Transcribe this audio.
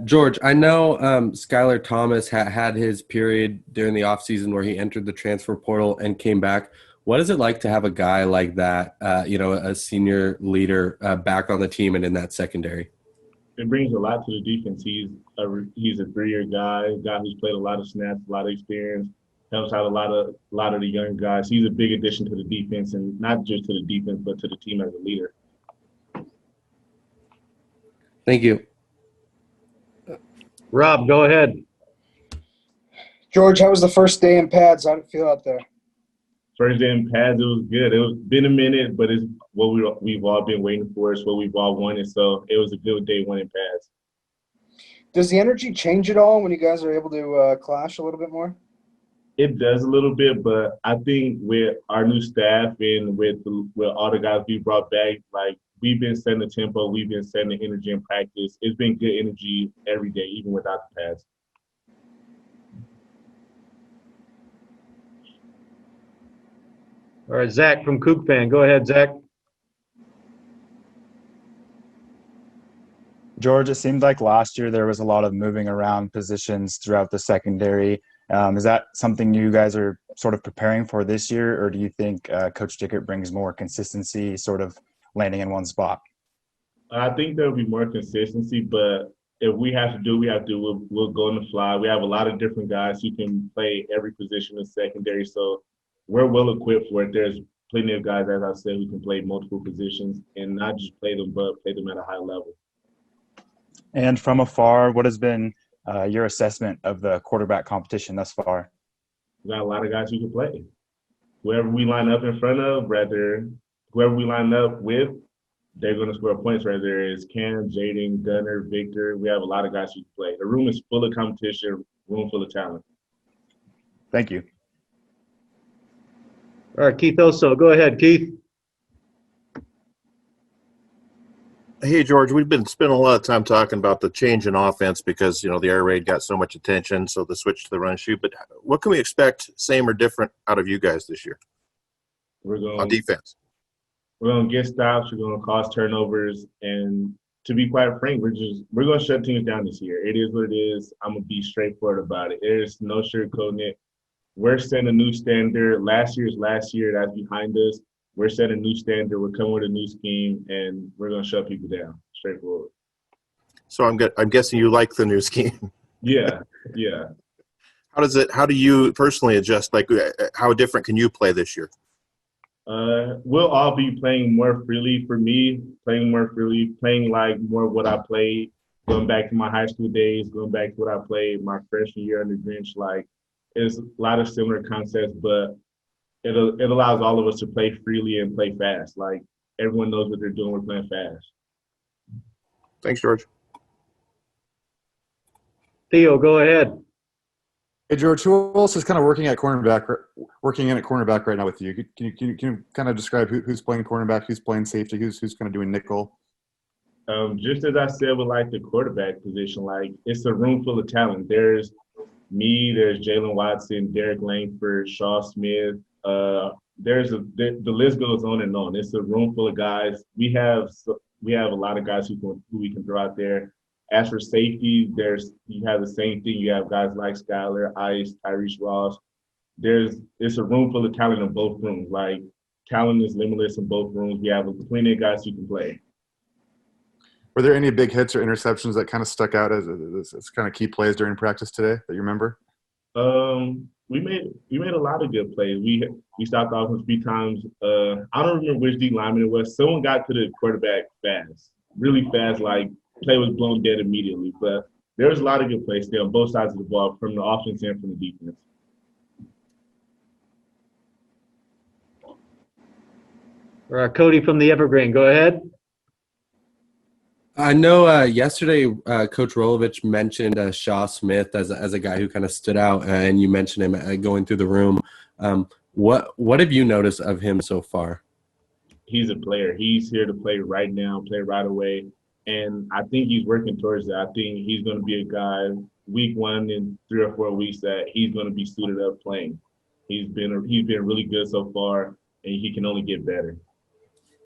George, I know Skyler Thomas had his period during the offseason where he entered the transfer portal and came back. What is it like to have a guy like that, a senior leader back on the team and in that secondary? It brings a lot to the defense. He's a 3-year guy, a guy who's played a lot of snaps, a lot of experience, helps out a lot of the young guys. He's a big addition to the defense, and not just to the defense, but to the team as a leader. Thank you. Rob, go ahead. George, how was the first day in pads? How did it feel out there? First day in pads, it was good. It was been a minute, but it's what we've all been waiting for. It's what we've all wanted. So it was a good day one in pads. Does the energy change at all when you guys are able to clash a little bit more? It does a little bit, but I think with our new staff and with all the guys we brought back, like we've been setting the tempo, we've been setting the energy in practice. It's been good energy every day, even without the pads. All right, Zach from Kook Fan. Go ahead, Zach. George, it seemed like last year there was a lot of moving around positions throughout the secondary. Is that something you guys are sort of preparing for this year, or do you think Coach Dickert brings more consistency, sort of landing in one spot? I think there'll be more consistency, but if we have to do, we have to. We'll go on the fly. We have a lot of different guys who can play every position in secondary, so we're well equipped for it. There's plenty of guys, as I said, who can play multiple positions and not just play them, but play them at a high level. And from afar, what has been your assessment of the quarterback competition thus far? We got a lot of guys who can play. Whoever we line up in front of, whoever we line up with, they're going to score points, whether it's Cam, Jaden, Gunner, Victor. We have a lot of guys who can play. The room is full of competition, room full of talent. Thank you. All right, Keith Oso. Go ahead, Keith. Hey, George, we've been spending a lot of time talking about the change in offense because, the air raid got so much attention, so the switch to the run shoot. But what can we expect, same or different, out of you guys this year on defense? We're going to get stops. We're going to cause turnovers. And to be quite frank, we're going to shut teams down this year. It is what it is. I'm going to be straightforward about it. There's no sugarcoating it. We're setting a new standard. Last year's last year. That's behind us. We're setting a new standard. We're coming with a new scheme, and we're going to shut people down. Straightforward. So I'm guessing you like the new scheme. Yeah. How do you personally adjust? Like, how different can you play this year? We'll all be playing more freely. For me, playing more freely, playing like more what I played, going back to my high school days, going back to what I played my freshman year on the bench. Like, it's a lot of similar concepts, but it allows all of us to play freely and play fast. Like, everyone knows what they're doing. We're playing fast. Thanks, George. Theo, go ahead. Hey, George, who else is kind of working in at cornerback right now with you? Can you kind of describe who's playing cornerback, who's playing safety, who's kind of doing nickel? Just as I said with, like, the quarterback position, like, it's a room full of talent. There's me, there's Jalen Watson, Derek Langford, Shaw Smith. The list goes on and on. It's a room full of guys. We have a lot of guys who we can throw out there. As for safety, you have the same thing. You have guys like Skyler, Ice, Tyrese Ross. It's a room full of talent in both rooms. Like, talent is limitless in both rooms. We have plenty of guys who can play. Were there any big hits or interceptions that kind of stuck out as kind of key plays during practice today that you remember? We made a lot of good plays. We stopped the offense 3 times. I don't remember which D lineman it was. Someone got to the quarterback fast, really fast. Like, play was blown dead immediately. But there was a lot of good plays there on both sides of the ball, from the offense and from the defense. All right, Cody from the Evergreen. Go ahead. I know yesterday Coach Rolovich mentioned Shaw Smith as a guy who kind of stood out, and you mentioned him going through the room. What have you noticed of him so far? He's a player. He's here to play right now, play right away. And I think he's working towards that. I think he's going to be a guy week 1 in 3 or 4 weeks that he's going to be suited up playing. He's been really good so far, and he can only get better.